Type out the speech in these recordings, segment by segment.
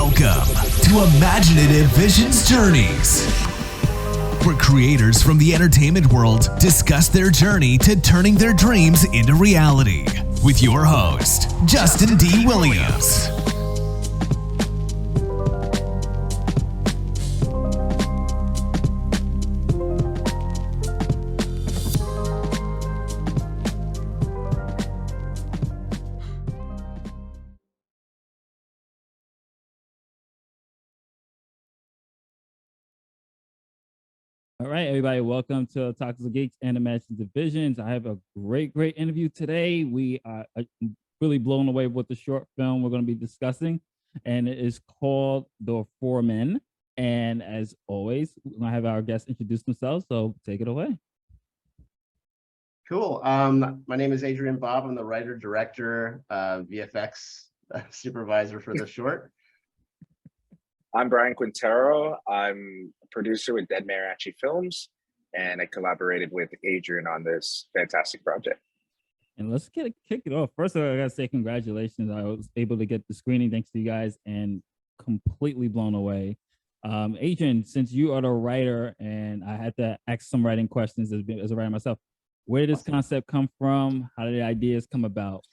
Welcome to Imaginative Visions Journeys, where creators from the entertainment world discuss their journey to turning their dreams into reality. With your host, Justin D. Williams. All right, everybody, welcome to Toxic Geeks and Imaginative Visions. I have a great interview today. We are really blown away with the short film we're going to be discussing, and it is called The Fore-Men. And as always, we're going to have our guests introduce themselves, so take it away. Cool. My name is Adrian Bobb. I'm the writer, director, VFX supervisor for the short. I'm Brian Quintero. I'm a producer with Dead Mariachi Films, and I collaborated with Adrian on this fantastic project. And let's kick it off. First of all, I gotta say congratulations. I was able to get the screening thanks to you guys and completely blown away. Adrian, since you are the writer and I had to ask some writing questions as a writer myself, where did this concept come from? How did the ideas come about?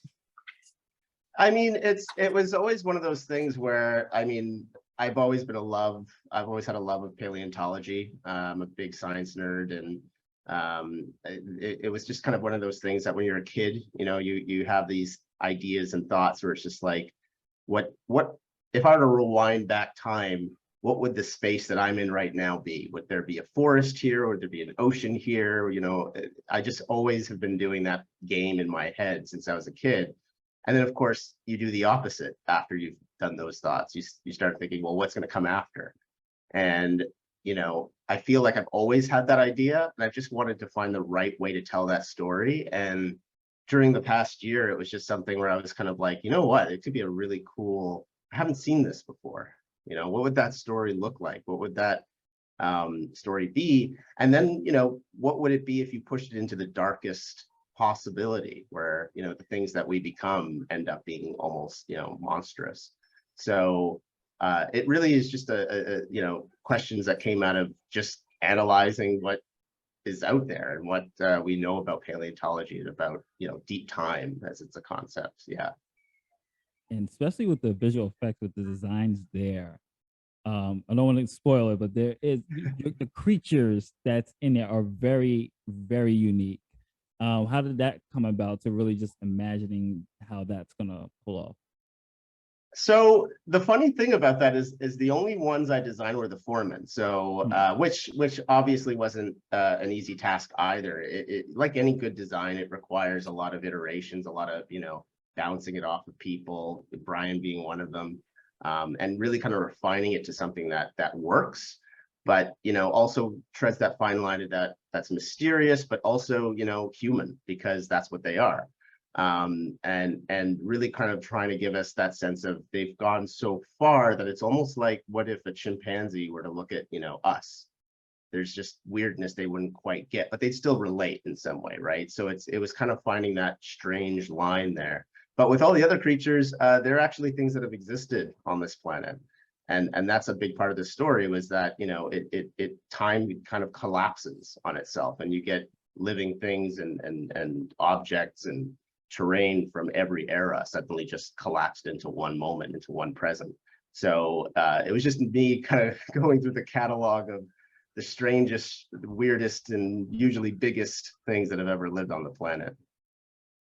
I mean, it was always one of those things where, I mean, I've always had a love of paleontology. I'm a big science nerd, and it was just kind of one of those things that when you're a kid, you know, you have these ideas and thoughts where it's just like, what if I were to rewind back time, what would the space that I'm in right now be? Would there be a forest here? Would there be an ocean here? You know, I just always have been doing that game in my head since I was a kid. And then, of course, you do the opposite after you've done those thoughts. You start thinking, well, what's going to come after? And, you know, I feel like I've always had that idea, and I've just wanted to find the right way to tell that story. And during the past year, it was just something where I was kind of like, you know what, it could be a really cool, I haven't seen this before. You know, what would that story look like? What would that story be? And then, you know, what would it be if you pushed it into the darkest possibility where, you know, the things that we become end up being almost, you know, monstrous. So it really is just you know, questions that came out of just analyzing what is out there and what we know about paleontology and about, you know, deep time as it's a concept. Yeah. And especially with the visual effects, with the designs there. I don't want to spoil it, but there is the creatures that's in there are very unique. How did that come about to really just imagining how that's gonna pull off? So the funny thing about that is the only ones I designed were the Fore-Men. So which obviously wasn't an easy task either. Like any good design, it requires a lot of iterations, a lot of, you know, bouncing it off of people, Brian being one of them, and really kind of refining it to something that works, but, you know, also treads that fine line that's mysterious, but also, you know, human, because that's what they are. And really kind of trying to give us that sense of they've gone so far that it's almost like, what if a chimpanzee were to look at, you know, us? There's just weirdness they wouldn't quite get, but they'd still relate in some way, right? So it was kind of finding that strange line there. But with all the other creatures, they're actually things that have existed on this planet. And that's a big part of the story, was that, you know, time kind of collapses on itself, and you get living things and objects and terrain from every era suddenly just collapsed into one moment, into one present. So it was just me kind of going through the catalog of the strangest, the weirdest, and usually biggest things that have ever lived on the planet.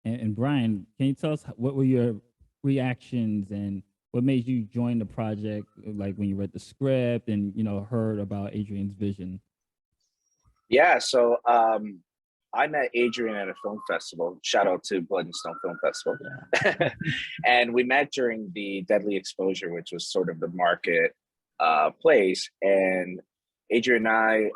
And Brian, can you tell us what were your reactions and what made you join the project, like when you read the script and, you know, heard about Adrian's vision? Yeah, so I met Adrian at a film festival. Shout out to Blood and Stone Film Festival. Yeah. And we met during the Deadly Exposure, which was sort of the market place. And Adrian and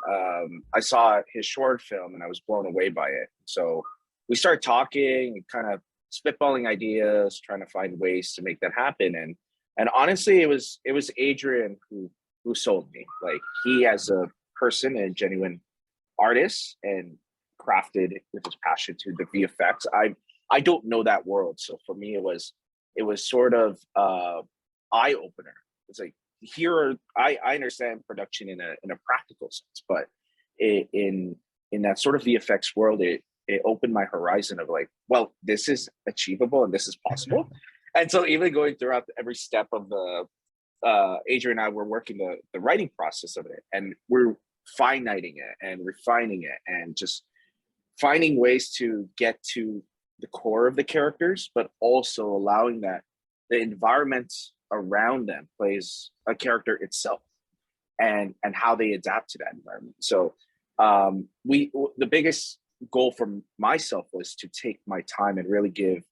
I saw his short film and I was blown away by it. So we started talking, kind of spitballing ideas, trying to find ways to make that happen. And honestly, it was Adrian who sold me. Like, he, as a person and genuine artist, and crafted with his passion to the VFX. I don't know that world, so for me it was sort of eye opener. it's like here I understand production in a practical sense, but in that sort of VFX world, it opened my horizon of like, well, this is achievable and this is possible. And so even going throughout every step of the Adrian and I were working the writing process of it, and we're finiting it and refining it and just finding ways to get to the core of the characters, but also allowing that the environment around them plays a character itself, and how they adapt to that environment. So the biggest goal for myself was to take my time and really give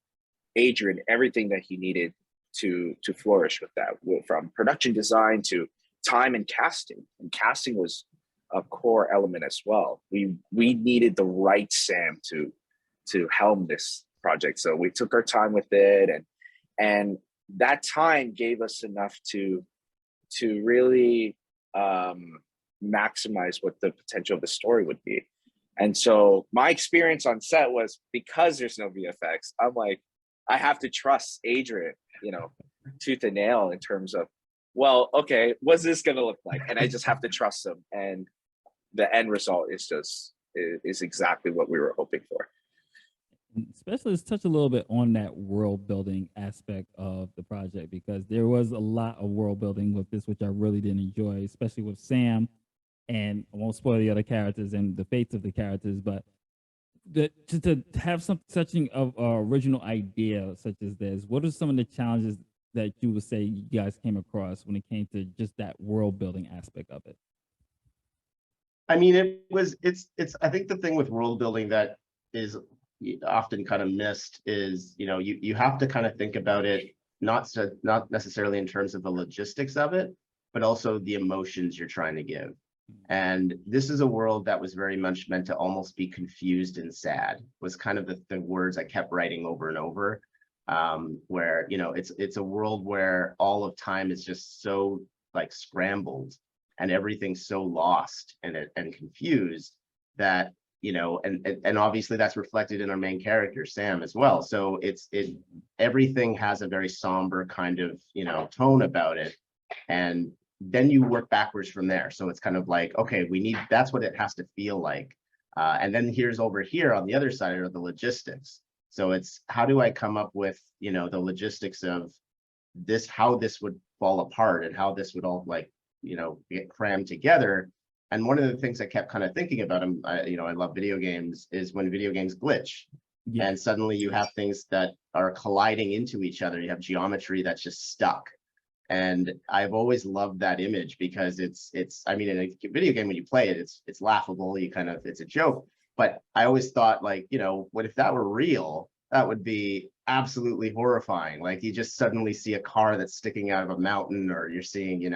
Adrian everything that he needed to flourish with that, from production design to time and casting. And casting was a core element as well. We needed the right Sam to helm this project, so we took our time with it, and that time gave us enough to really maximize what the potential of the story would be. And so my experience on set was, because there's no VFX, I'm like, I have to trust Adrian, tooth and nail, in terms of, well, okay, what's this gonna look like? And I just have to trust him. And the end result is exactly what we were hoping for. Especially, let's touch a little bit on that world building aspect of the project, because there was a lot of world building with this, which I really didn't enjoy, especially with Sam. And I won't spoil the other characters and the fates of the characters, but to have such an original idea such as this, what are some of the challenges that you would say you guys came across when it came to just that world building aspect of it? I mean, it's I think the thing with world building that is often kind of missed is, you have to kind of think about it, not necessarily in terms of the logistics of it, but also the emotions you're trying to give. And this is a world that was very much meant to almost be confused and sad, was kind of the words I kept writing over and over, where, it's a world where all of time is just so like scrambled and everything's so lost and confused that, and obviously that's reflected in our main character, Sam, as well. So everything has a very somber kind of, tone about it. And then you work backwards from there. So it's kind of like, okay, that's what it has to feel like. And then over here on the other side are the logistics. So it's, how do I come up with, the logistics of this, how this would fall apart and how this would all get crammed together. And one of the things I kept kind of thinking about, I love video games, is when video games glitch. Yeah. And suddenly you have things that are colliding into each other. You have geometry that's just stuck. And I've always loved that image, because I mean, in a video game, when you play it, it's laughable, it's a joke. But I always thought, like, what if that were real? That would be absolutely horrifying. Like, you just suddenly see a car that's sticking out of a mountain, or you're seeing,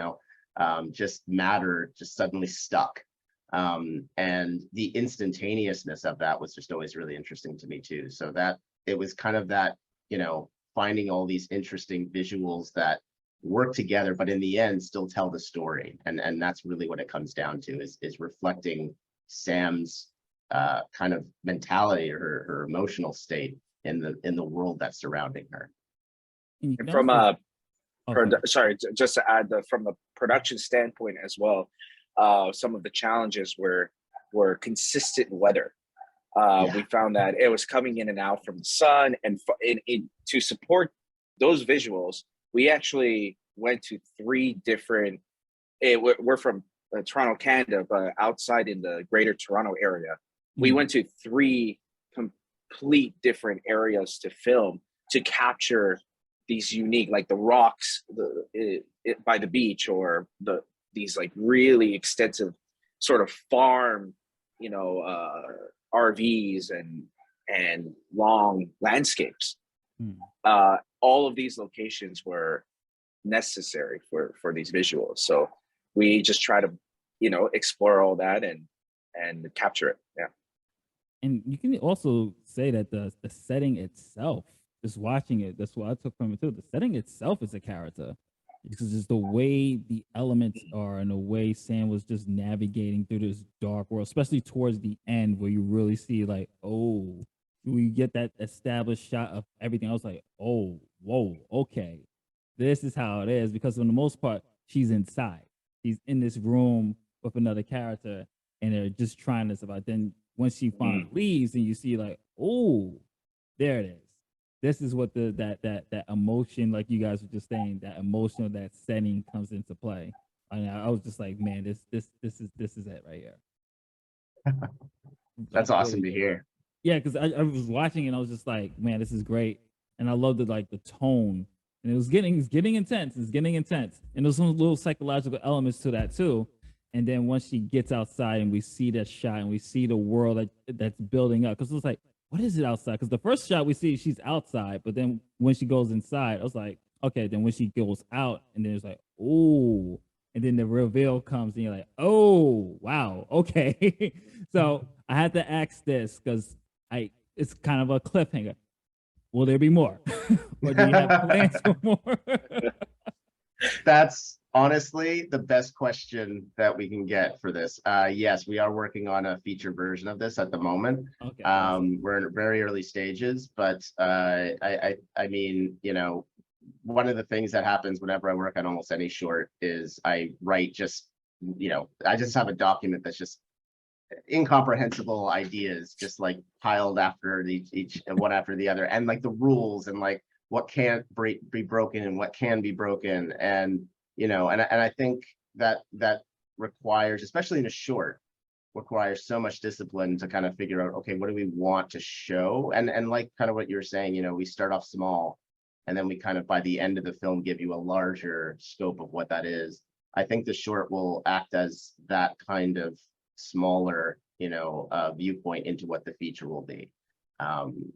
just matter just suddenly stuck. And the instantaneousness of that was just always really interesting to me too. So that it was kind of that, finding all these interesting visuals that work together, but in the end still tell the story. And that's really what it comes down to, is reflecting Sam's kind of mentality, or her emotional state in the world that's surrounding her. And from sorry, just to add, from a production standpoint as well, some of the challenges were consistent weather. We found that it was coming in and out from the sun, and to support those visuals, we actually went to 3 different, we're from Toronto, Canada, but outside in the greater Toronto area, we went to 3 complete different areas to film, to capture these unique, like the rocks by the beach, or these like really extensive sort of farm, RVs and long landscapes. All of these locations were necessary for these visuals. So we just try to, explore all that and capture it. Yeah. And you can also say that the setting itself, just watching it, that's what I took from it too. The setting itself is a character, because just the way the elements are and the way Sam was just navigating through this dark world, especially towards the end, where you really see like, oh, we get that established shot of everything. I was like, oh, whoa, okay, this is how it is. Because for the most part, she's inside. She's in this room with another character, and they're just trying to survive. Then once she finally leaves, and you see like, oh, there it is. This is what that emotion, like you guys were just saying, that emotional, that setting comes into play. And I was just like, man, this is it right here. That's like, awesome really to hear. Yeah, because I was watching and I was just like, man, this is great. And I loved the tone. And it's getting intense. It's getting intense. And there's some little psychological elements to that too. And then once she gets outside and we see that shot and we see the world that's building up, because it was like, what is it outside? Because the first shot we see, she's outside, but then when she goes inside, I was like, okay, then when she goes out, and then it's like, oh, and then the reveal comes, and you're like, oh, wow, okay. So I had to ask this because it's kind of a cliffhanger. Will there be more? Or do you have plans for more? That's honestly the best question that we can get for this. Yes, we are working on a feature version of this at the moment. Okay, awesome. We're in very early stages, but I mean, you know, one of the things that happens whenever I work on almost any short is I write just, you know, I just have a document that's just incomprehensible ideas just like piled after each one after the other, and like the rules and like what can't be broken and what can be broken, and you know, and I think that requires, especially in a short, requires so much discipline to kind of figure out, okay, what do we want to show, and like kind of what you were saying, you know, we start off small and then we kind of by the end of the film give you a larger scope of what that is. I think the short will act as that kind of smaller, you know, viewpoint into what the feature will be,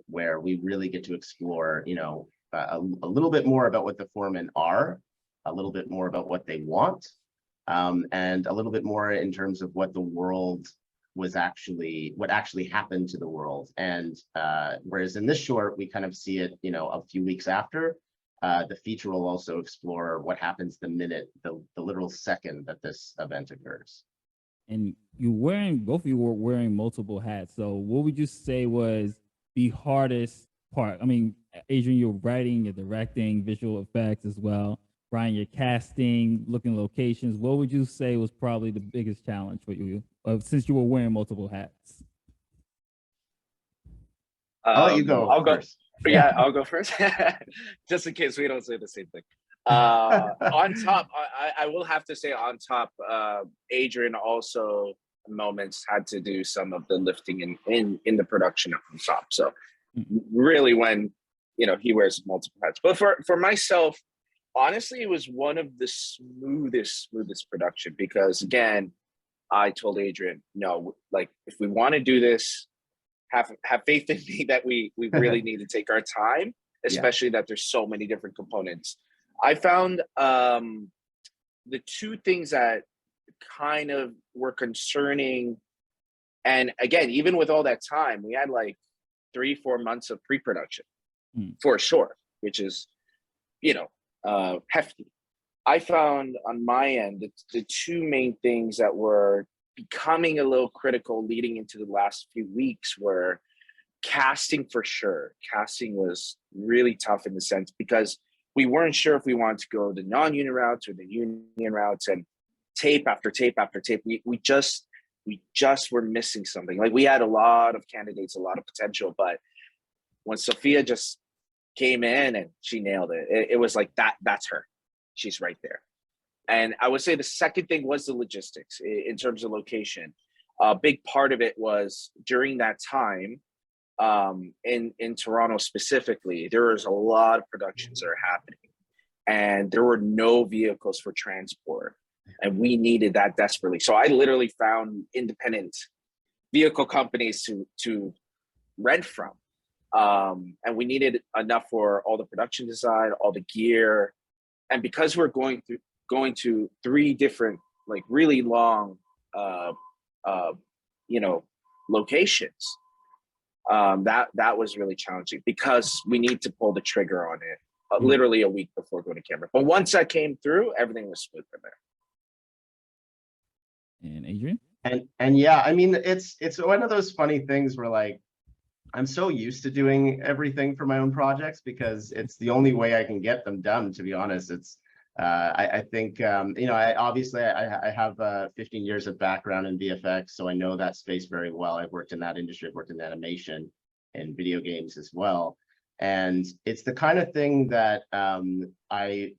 where we really get to explore, you know, a little bit more about what the Fore-Men are, a little bit more about what they want, and a little bit more in terms of what the world was what actually happened to the world. And whereas in this short, we kind of see it, you know, a few weeks after, the feature will also explore what happens the minute, the literal second that this event occurs. And both of you were wearing multiple hats. So what would you say was the hardest part? I mean, Adrian, you're writing, you're directing, visual effects as well. Brian, you're casting, looking locations. What would you say was probably the biggest challenge for you, since you were wearing multiple hats? I'll let you go. I'll first. go. Yeah, I'll go first, just in case we don't say the same thing. On top, I will have to say on top, Adrian also moments had to do some of the lifting in the production on top. So really, when you know, he wears multiple hats. But for myself, honestly, it was one of the smoothest production, because again, I told Adrian, no, like if we want to do this, have faith in me that we really need to take our time, especially that there's so many different components. I found the two things that kind of were concerning, and again, even with all that time, we had like 3-4 months of pre-production for a short, which is, you know, hefty. I found on my end the two main things that were becoming a little critical leading into the last few weeks were casting. For sure, casting was really tough in the sense because we weren't sure if we wanted to go the non-union routes or the union routes, and tape after tape after tape, we just were missing something. Like we had a lot of candidates, a lot of potential, but when Sophia just came in and she nailed it, it was like that's her. She's right there. And I would say the second thing was the logistics in terms of location. A big part of it was during that time, in Toronto specifically, there was a lot of productions that are happening, and there were no vehicles for transport, and we needed that desperately. So I literally found independent vehicle companies to rent from, and we needed enough for all the production design, all the gear, and because we're going to 3 different, like really long, you know, locations. That was really challenging because we need to pull the trigger on it literally a week before going to camera. But once that came through, everything was smooth from there. And Adrian? And yeah, I mean, it's one of those funny things where like, I'm so used to doing everything for my own projects because it's the only way I can get them done, to be honest. It's I think, I have 15 years of background in VFX, so I know that space very well. I've worked in that industry, I've worked in animation and video games as well. And it's the kind of thing that I've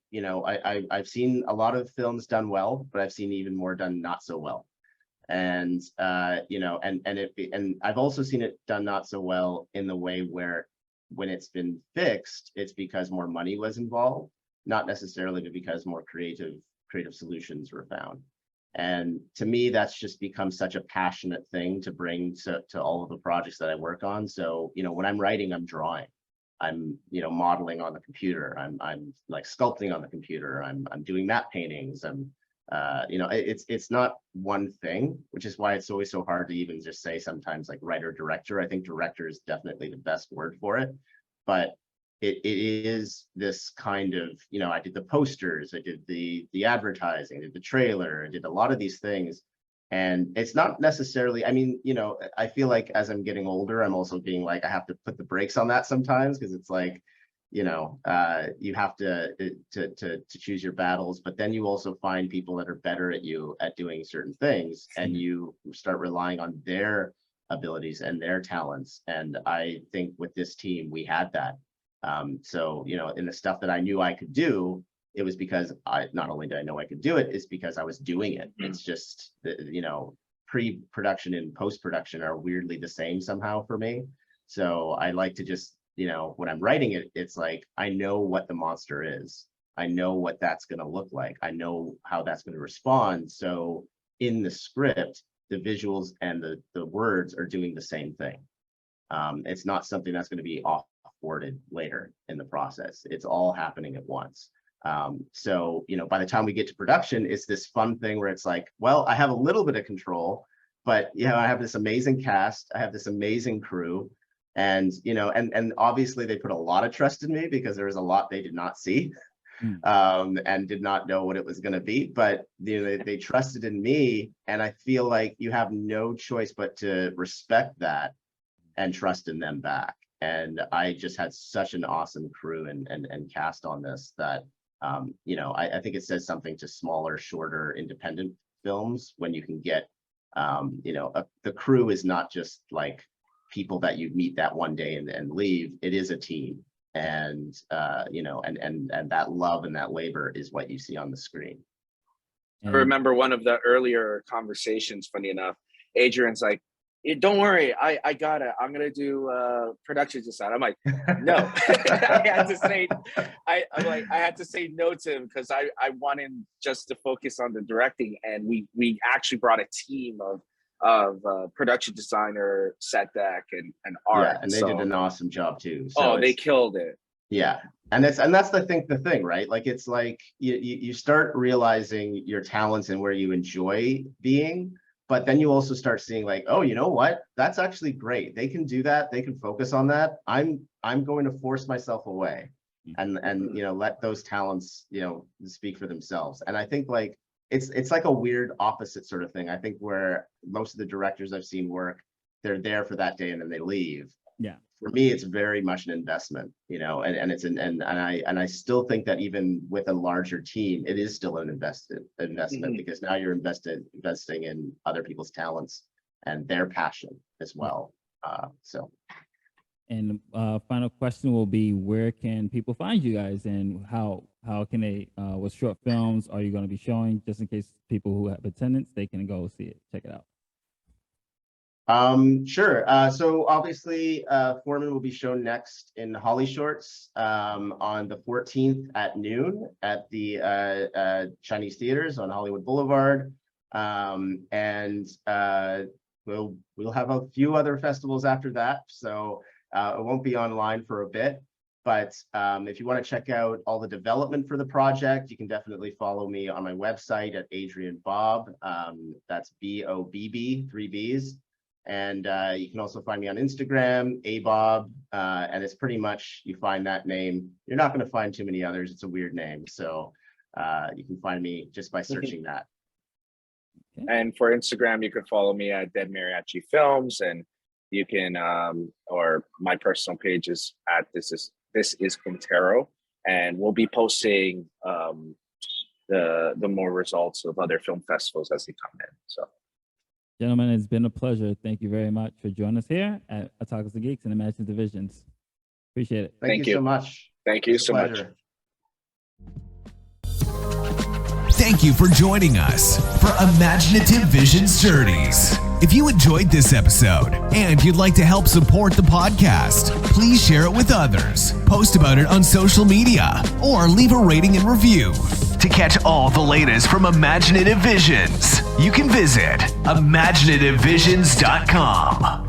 seen a lot of films done well, but I've seen even more done not so well. And and I've also seen it done not so well in the way where when it's been fixed, it's because more money was involved, not necessarily because more creative solutions were found. And to me, that's just become such a passionate thing to bring to all of the projects that I work on. So, when I'm writing, I'm drawing, I'm, modeling on the computer, I'm like sculpting on the computer, I'm doing matte paintings, it's not one thing, which is why it's always so hard to even just say sometimes like writer director. I think director is definitely the best word for it, but it is this kind of, I did the posters, I did the advertising, I did the trailer, I did a lot of these things. And it's not necessarily, I feel like as I'm getting older, I'm also being like, I have to put the brakes on that sometimes, because it's like, you have to choose your battles, but then you also find people that are better at you at doing certain things, and you start relying on their abilities and their talents. And I think with this team, we had that. So, in the stuff that I knew I could do, it was because not only did I know I could do it, it's because I was doing it. It's just, pre-production and post-production are weirdly the same somehow for me. So I like to just, when I'm writing it, it's like, I know what the monster is. I know what that's going to look like. I know how that's going to respond. So in the script, the visuals and the words are doing the same thing. It's not something that's going to be off-boarded later in the process. It's all happening at once. So, by the time we get to production, it's this fun thing where it's like, well, I have a little bit of control, but, I have this amazing cast, I have this amazing crew, and, and obviously they put a lot of trust in me because there was a lot they did not see, and did not know what it was going to be, but, they trusted in me, and I feel like you have no choice but to respect that and trust in them back. And I just had such an awesome crew and cast on this that, I think it says something to smaller, shorter, independent films when you can get, the crew is not just like people that you meet that one day and leave. It is a team, and and that love and that labor is what you see on the screen. I remember one of the earlier conversations, funny enough, Adrian's like, don't worry, I got it. I'm gonna do production design. I'm like, no. I had to say no to him because I wanted just to focus on the directing, and we actually brought a team of production designer, set deck, and art. Yeah, and they did an awesome job too. So they killed it. Yeah, and that's the thing, right? Like, it's like you start realizing your talents and where you enjoy being. But then you also start seeing like, oh, you know what? That's actually great. They can do that. They can focus on that. I'm going to force myself away and let those talents, speak for themselves. And I think like it's like a weird opposite sort of thing. I think where most of the directors I've seen work, they're there for that day and then they leave. Yeah. For me, it's very much an investment, and it's and I still think that even with a larger team, it is still an investment because now you're investing in other people's talents and their passion as well. And final question will be, where can people find you guys, and how can they, what short films are you going to be showing, just in case people who have attendance, they can go see it, check it out? Sure. So obviously, Fore-Men will be shown next in Holly Shorts on the 14th at noon at the Chinese Theaters on Hollywood Boulevard. And we'll have a few other festivals after that, so it won't be online for a bit. But if you want to check out all the development for the project, you can definitely follow me on my website at Adrian Bobb. That's BOBB, 3 B's. And you can also find me on Instagram, abob, and it's pretty much, you find that name, you're not going to find too many others. It's a weird name, so you can find me just by searching that. And for Instagram, you can follow me at Dead Mariachi Films, and you can, or my personal page is at this is Quintero, and we'll be posting the more results of other film festivals as they come in. So, Gentlemen, it's been a pleasure. Thank you very much for joining us here at Talks of Geeks and Imaginative Visions. Appreciate it. Thank you so much. Thank you It's a so much. pleasure. Thank you for joining us for Imaginative Visions Journeys. If you enjoyed this episode and you'd like to help support the podcast, please share it with others, post about it on social media, or leave a rating and review. To catch all the latest from Imaginative Visions, you can visit imaginativevisions.com.